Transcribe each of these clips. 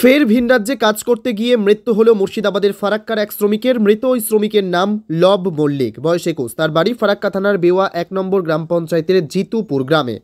ফের ভিন রাজ্যে কাজ করতে গিয়ে মৃত্যু হল মুর্শিদাবাদের ফারাক্কার এক শ্রমিকের। মৃত ওই শ্রমিকের নাম লব মল্লিক, বয়স 21। তার বাড়ি ফারাক্কা থানার বেওয়া 1 নম্বর গ্রাম পঞ্চায়েতের জিতুপুর গ্রামে।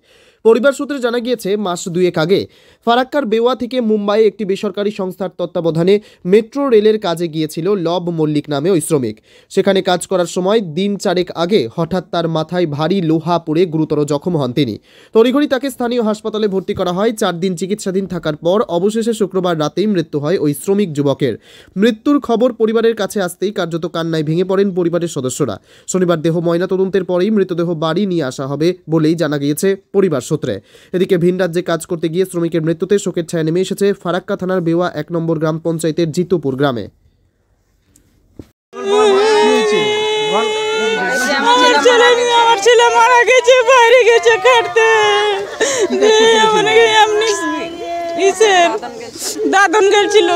পরিবার সূত্রে জানা গিয়েছে, মাস দুয়েক আগে ফারাক্কার বেওয়া থেকে মুম্বাইয়ে একটি বেসরকারি সংস্থার তত্ত্বাবধানে মেট্রো রেলের কাজে গিয়েছিল লব মল্লিক নামে ওই শ্রমিক। সেখানে কাজ করার সময় দিন চারেক আগে হঠাৎ তার মাথায় ভারী লোহা পড়ে গুরুতর জখম হন তিনি। তড়িঘড়ি তাকে স্থানীয় হাসপাতালে ভর্তি করা হয়। 4 দিন চিকিৎসাধীন থাকার পর অবশেষে শুক্রবার রাতেই মৃত্যু হয় ওই শ্রমিক যুবকের। মৃত্যুর খবর পরিবারের কাছে আসতেই কার্যত কান্নায় ভেঙে পড়েন পরিবারের সদস্যরা। শনিবার দেহ ময়নাতদন্তের পরেই মৃতদেহ বাড়ি নিয়ে আসা হবে বলেই জানা গিয়েছে পরিবার সূত্রে। এদিকে ভিন রাজ্যে কাজ করতে গিয়ে শ্রমিকের মৃত্যুতে শোকের ছায়া নেমে এসেছে ফারাক্কা থানার বেওয়া 1 নম্বর গ্রাম পঞ্চায়েতের জিতুপুর গ্রামে। আমার ছেলে মারা গেছে, বাইরে গেছে খাটতে, দাদন গেছিল।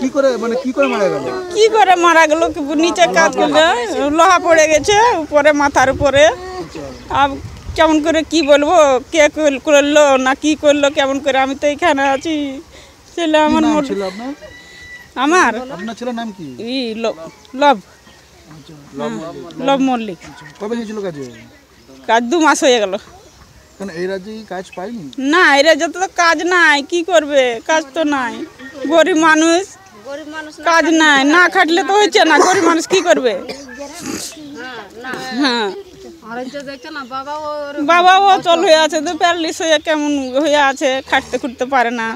কি করে মারা গেল? নিচে কাজ করলে লোহা পড়ে গেছে উপরে, মাথার উপরে। আর কেমন করে কি বলবো, কে করলো না কি করলো, কেমন করে? আমি তো এখানে আছি। ছেলে আমার আপনার ছেলের নাম কি? লব মল্লিক। কবে গিয়েছিল কাজে? কাজ 2 মাস হয়ে গেল। এই রাজ্যে কাজ পাইনি? না, এই রাজ্যে তো কাজ নাই, কি করবে? কাজ তো নাই, গরিব মানুষ, কাজ নাই, না খাটলে তো হচ্ছে না। গরিব মানুষ কি করবে? হ্যাঁ, বাবাও চল হয়ে আছে, তো প্যারালিস হয়ে কেমন হয়ে আছে, খাটতে খুঁটতে পারে না।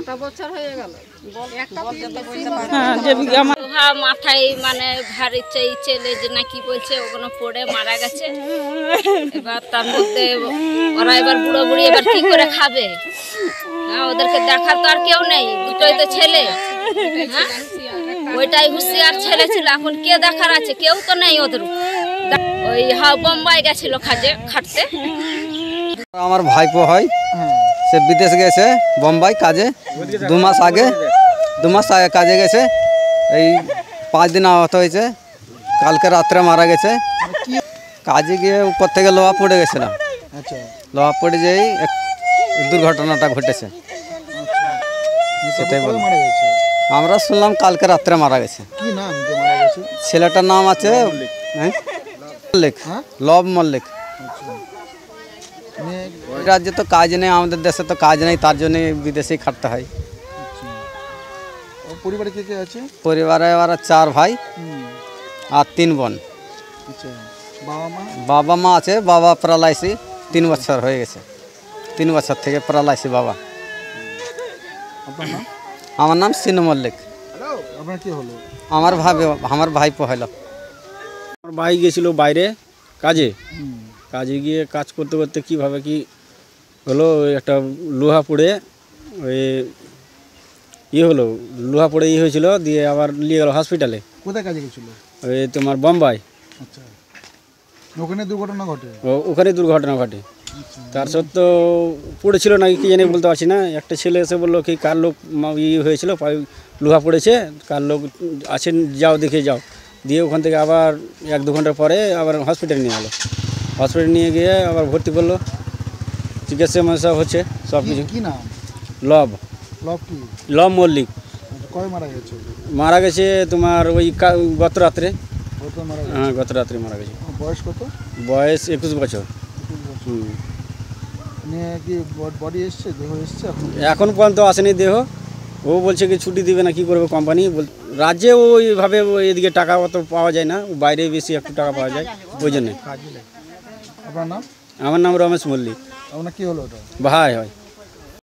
মাথায় মানে ভারী ছেলে যে না কি বলছে, ওগুলো পড়ে মারা গেছে। এবার তার মধ্যে ওরা এবার বুড়ো বুড়ি এবার কি করে খাবে? হ্যাঁ, ওদেরকে দেখার তো আর কেউ নেই, দুটোই তো ছেলে। হ্যাঁ, ওইটাই হুঁশিয়ার ছেলে ছিল, এখন কে দেখার আছে? কেউ তো নেই ওদের। ওই বোম্বাই গেছিল কাজে খাটতে। আমার ভাইপো হয়, সে বিদেশ গেছে বোম্বাই কাজে। 2 মাস আগে কাজে গেছে। এই 5 দিন আহত হয়েছে। কালকে রাত্রে মারা গেছে। কাজে গিয়ে উপর থেকে লোহা পড়ে গেছিল। লোহা পড়ে যেই দুর্ঘটনাটা ঘটেছে। সেটাই বল। আমরা শুনলাম কালকে রাত্রে মারা গেছে। ছেলেটার নাম আছে মল্লিক, লব মল্লিক। রাজ্যে তো কাজ নেই, আমাদের দেশে তো কাজ নেই, তার জন্য বিদেশেই খাটতে হয়। পরিবারে কে কে আছে? পরিবারে ওরা 4 ভাই আর 3 বোন। বাবা মা আছে, বাবা প্যারালাইসিস 3 বছর হয়ে গেছে। 3 বছর থেকে প্যারালাইসিস বাবা। আমার নাম সিনু মল্লিক। আমার ভাইপো হলো। আমার ভাই গেছিল বাইরে কাজে গিয়ে কাজ করতে করতে কীভাবে কি হলো, একটা লোহা পড়ে লোহা পড়ে হয়েছিল, দিয়ে আবার নিয়ে গেল হসপিটালে। কোথায় কাজে গেছিল? ওই তোমার বোম্বাই। ওখানে দুর্ঘটনা ঘটে। তার সত্ত্বেও পড়েছিল নাকি কি জানি, বলতে পারছি না। একটা ছেলে এসে বললো কি কার লোক হয়েছিল, লোহা পড়েছে, কার লোক আছেন, যাও দেখে যাও। দিয়ে ওখান থেকে আবার 1-2 ঘন্টা পরে আবার হসপিটালে নিয়ে গেলো। হসপিটালে নিয়ে গিয়ে আবার ভর্তি করলো, চিকিৎসা হচ্ছে সব কিছু। কি নাম? লব মল্লিক। মারা গেছে তোমার ওই গত রাত্রে। হ্যাঁ, গত রাত্রে মারা গেছে। বয়স কত? বয়স 21 বছর। এখন পর্যন্ত আসেনি দেহ। ও বলছে কি ছুটি দিবে না, কি করবে কোম্পানি। রাজ্যে ওইভাবে এদিকে টাকা অত পাওয়া যায় না, বাইরে বেশি একটু টাকা পাওয়া যায়, ওই জন্যে। আপনার নাম? আমার নাম রমেশ মল্লিক। আপনার কি হলো? ভাই হয়।